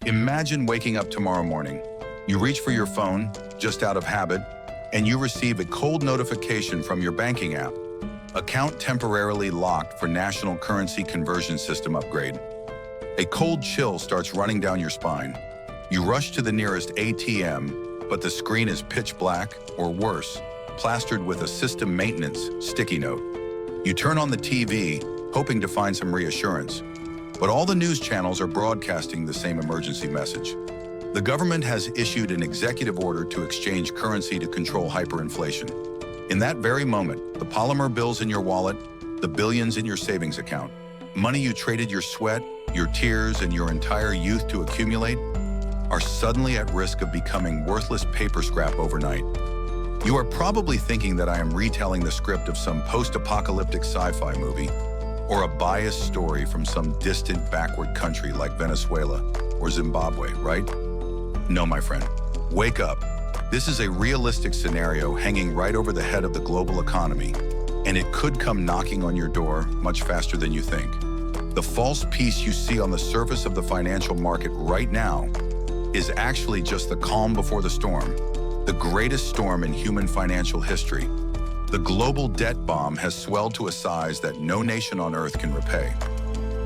Imagine waking up tomorrow morning. You reach for your phone, just out of habit, and you receive a cold notification from your banking app. Account temporarily locked for national currency conversion system upgrade. A cold chill starts running down your spine. You rush to the nearest ATM, but the screen is pitch black, or worse, plastered with a system maintenance sticky note. You turn on the TV, hoping to find some reassurance, but all the news channels are broadcasting the same emergency message. The government has issued an executive order to exchange currency to control hyperinflation. In that very moment, the polymer bills in your wallet, the billions in your savings account, money you traded your sweat, your tears, and your entire youth to accumulate, are suddenly at risk of becoming worthless paper scrap overnight. You are probably thinking that I am retelling the script of some post-apocalyptic sci-fi movie, or a biased story from some distant backward country like Venezuela or Zimbabwe, right? No, my friend. Wake up. This is a realistic scenario hanging right over the head of the global economy, and it could come knocking on your door much faster than you think. The false peace you see on the surface of the financial market right now is actually just the calm before the storm, the greatest storm in human financial history. The global debt bomb has swelled to a size that no nation on earth can repay.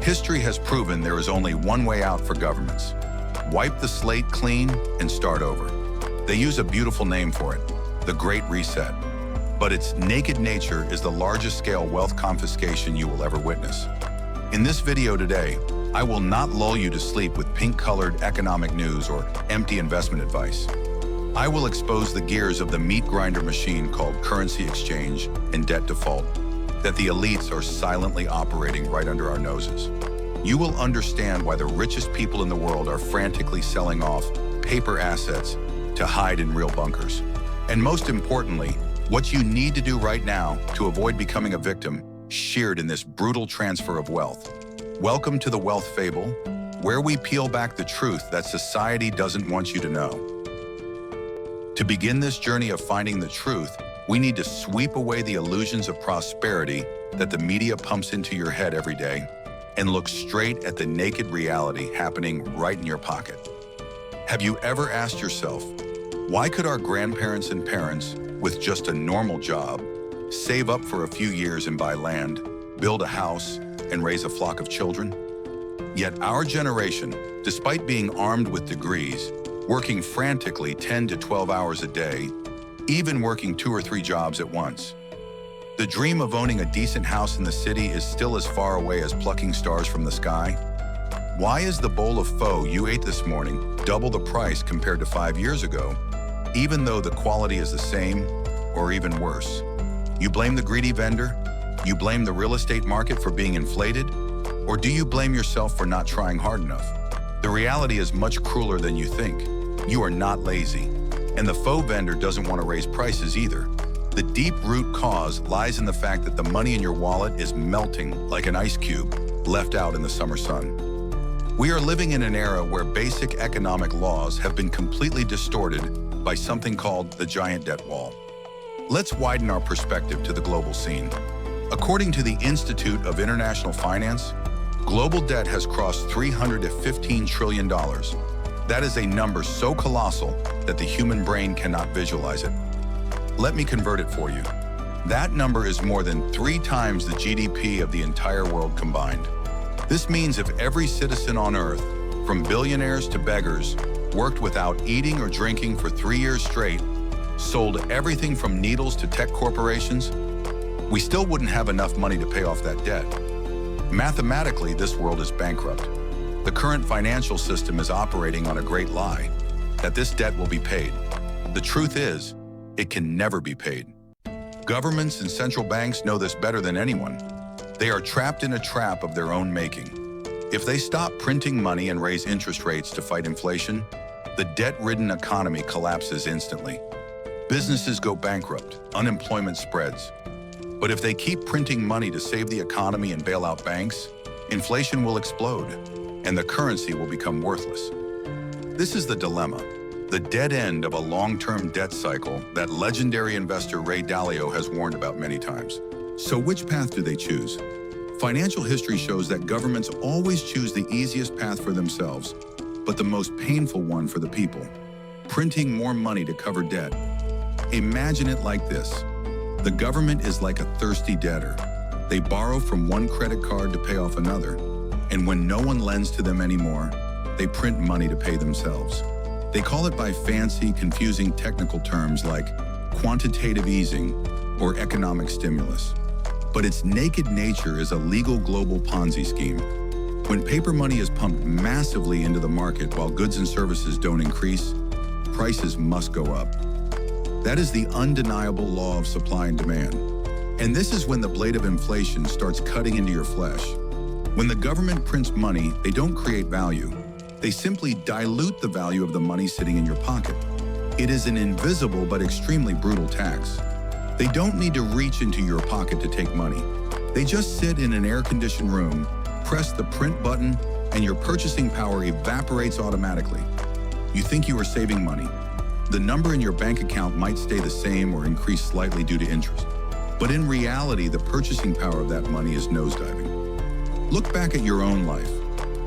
History has proven there is only one way out for governments: wipe the slate clean and start over. They use a beautiful name for it, the Great Reset. But its naked nature is the largest scale wealth confiscation you will ever witness. In this video today, I will not lull you to sleep with pink-colored economic news or empty investment advice. I will expose the gears of the meat grinder machine called currency exchange and debt default that the elites are silently operating right under our noses. You will understand why the richest people in the world are frantically selling off paper assets to hide in real bunkers. And most importantly, what you need to do right now to avoid becoming a victim sheared in this brutal transfer of wealth. Welcome to the Wealth Fable, where we peel back the truth that society doesn't want you to know. To begin this journey of finding the truth, we need to sweep away the illusions of prosperity that the media pumps into your head every day and look straight at the naked reality happening right in your pocket. Have you ever asked yourself, why could our grandparents and parents, with just a normal job, save up for a few years and buy land, build a house, and raise a flock of children? Yet our generation, despite being armed with degrees, working frantically 10 to 12 hours a day, even working 2 or 3 jobs at once. The dream of owning a decent house in the city is still as far away as plucking stars from the sky. Why is the bowl of pho you ate this morning double the price compared to 5 years ago, even though the quality is the same or even worse? You blame the greedy vendor? You blame the real estate market for being inflated? Or do you blame yourself for not trying hard enough? The reality is much crueler than you think. You are not lazy. And the pho vendor doesn't want to raise prices either. The deep root cause lies in the fact that the money in your wallet is melting like an ice cube left out in the summer sun. We are living in an era where basic economic laws have been completely distorted by something called the giant debt wall. Let's widen our perspective to the global scene. According to the Institute of International Finance, global debt has crossed $315 trillion. That is a number so colossal that the human brain cannot visualize it. Let me convert it for you. That number is more than 3 times the GDP of the entire world combined. This means if every citizen on Earth, from billionaires to beggars, worked without eating or drinking for 3 years straight, sold everything from needles to tech corporations, we still wouldn't have enough money to pay off that debt. Mathematically, this world is bankrupt. The current financial system is operating on a great lie, that this debt will be paid. The truth is, it can never be paid. Governments and central banks know this better than anyone. They are trapped in a trap of their own making. If they stop printing money and raise interest rates to fight inflation, the debt-ridden economy collapses instantly. Businesses go bankrupt, unemployment spreads. But if they keep printing money to save the economy and bail out banks, inflation will explode, and the currency will become worthless. This is the dilemma, the dead end of a long-term debt cycle that legendary investor Ray Dalio has warned about many times. So which path do they choose? Financial history shows that governments always choose the easiest path for themselves, but the most painful one for the people: printing more money to cover debt. Imagine it like this. The government is like a thirsty debtor. They borrow from one credit card to pay off another, and when no one lends to them anymore, they print money to pay themselves. They call it by fancy, confusing technical terms like quantitative easing or economic stimulus. But its naked nature is a legal global Ponzi scheme. When paper money is pumped massively into the market while goods and services don't increase, prices must go up. That is the undeniable law of supply and demand. And this is when the blade of inflation starts cutting into your flesh. When the government prints money, they don't create value. They simply dilute the value of the money sitting in your pocket. It is an invisible but extremely brutal tax. They don't need to reach into your pocket to take money. They just sit in an air-conditioned room, press the print button, and your purchasing power evaporates automatically. You think you are saving money. The number in your bank account might stay the same or increase slightly due to interest. But in reality, the purchasing power of that money is nosediving. Look back at your own life.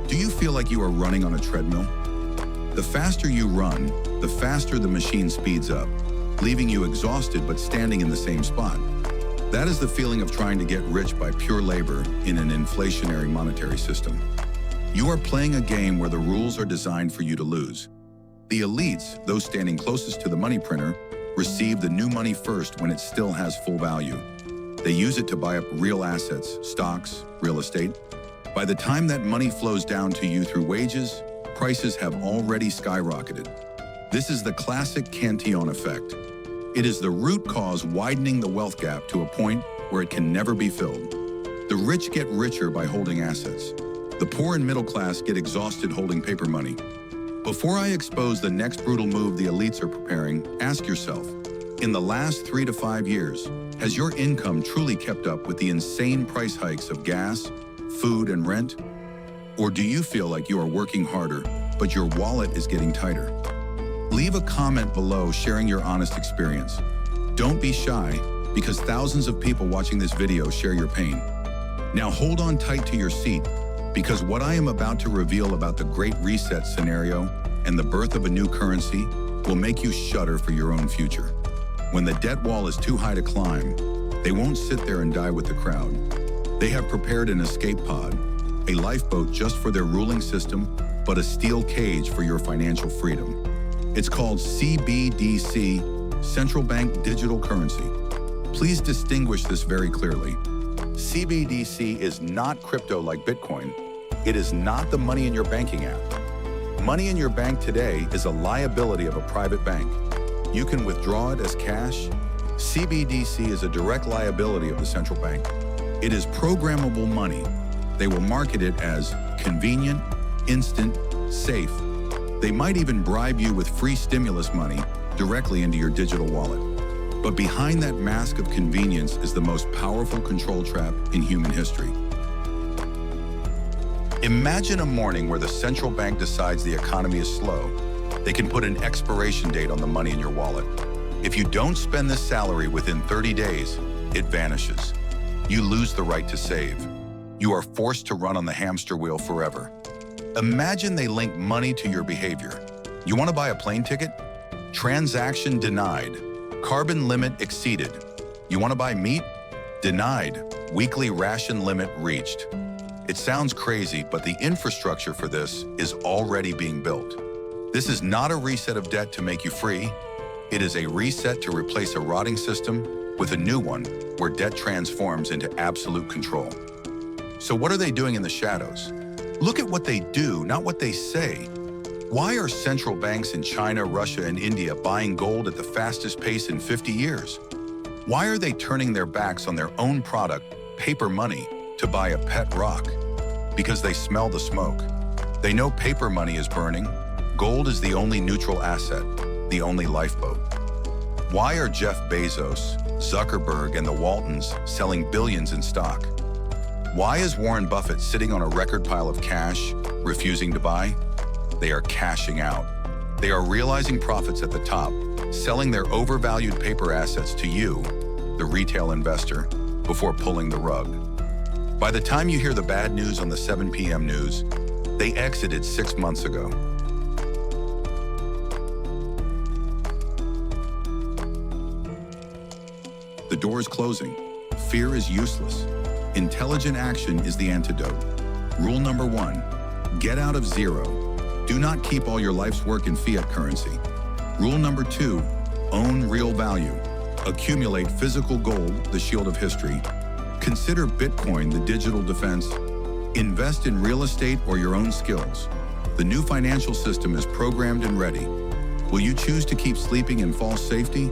Do you feel like you are running on a treadmill? The faster you run, the faster the machine speeds up, leaving you exhausted but standing in the same spot. That is the feeling of trying to get rich by pure labor in an inflationary monetary system. You are playing a game where the rules are designed for you to lose. The elites, those standing closest to the money printer, receive the new money first when it still has full value. They use it to buy up real assets, stocks, real estate. By the time that money flows down to you through wages, prices have already skyrocketed. This is the classic Cantillon effect. It is the root cause widening the wealth gap to a point where it can never be filled. The rich get richer by holding assets. The poor and middle class get exhausted holding paper money. Before I expose the next brutal move the elites are preparing, ask yourself, in the last 3 to 5 years, has your income truly kept up with the insane price hikes of gas, food, and rent? Or do you feel like you are working harder, but your wallet is getting tighter? Leave a comment below sharing your honest experience. Don't be shy, because thousands of people watching this video share your pain. Now hold on tight to your seat, because what I am about to reveal about the Great Reset scenario and the birth of a new currency will make you shudder for your own future. When the debt wall is too high to climb, they won't sit there and die with the crowd. They have prepared an escape pod, a lifeboat just for their ruling system, but a steel cage for your financial freedom. It's called CBDC, Central Bank Digital Currency. Please distinguish this very clearly. CBDC is not crypto like Bitcoin. It is not the money in your banking app. Money in your bank today is a liability of a private bank. You can withdraw it as cash. CBDC is a direct liability of the central bank. It is programmable money. They will market it as convenient, instant, safe. They might even bribe you with free stimulus money directly into your digital wallet. But behind that mask of convenience is the most powerful control trap in human history. Imagine a morning where the central bank decides the economy is slow. They can put an expiration date on the money in your wallet. If you don't spend this salary within 30 days, it vanishes. You lose the right to save. You are forced to run on the hamster wheel forever. Imagine they link money to your behavior. You want to buy a plane ticket? Transaction denied. Carbon limit exceeded. You want to buy meat? Denied. Weekly ration limit reached. It sounds crazy, but the infrastructure for this is already being built. This is not a reset of debt to make you free. It is a reset to replace a rotting system with a new one where debt transforms into absolute control. So what are they doing in the shadows? Look at what they do, not what they say. Why are central banks in China, Russia, and India buying gold at the fastest pace in 50 years? Why are they turning their backs on their own product, paper money, to buy a pet rock? Because they smell the smoke. They know paper money is burning. Gold is the only neutral asset, the only lifeboat. Why are Jeff Bezos, Zuckerberg, and the Waltons selling billions in stock? Why is Warren Buffett sitting on a record pile of cash, refusing to buy? They are cashing out. They are realizing profits at the top, selling their overvalued paper assets to you, the retail investor, before pulling the rug. By the time you hear the bad news on the 7 p.m. news, they exited 6 months ago. doors closing. Fear is useless. Intelligent action is the antidote. Rule number 1, get out of zero. Do not keep all your life's work in fiat currency. Rule number 2, own real value. Accumulate physical gold, the shield of history. Consider Bitcoin the digital defense. Invest in real estate or your own skills. The new financial system is programmed and ready. Will you choose to keep sleeping in false safety?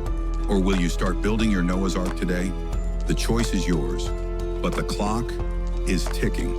Or will you start building your Noah's Ark today? The choice is yours, but the clock is ticking.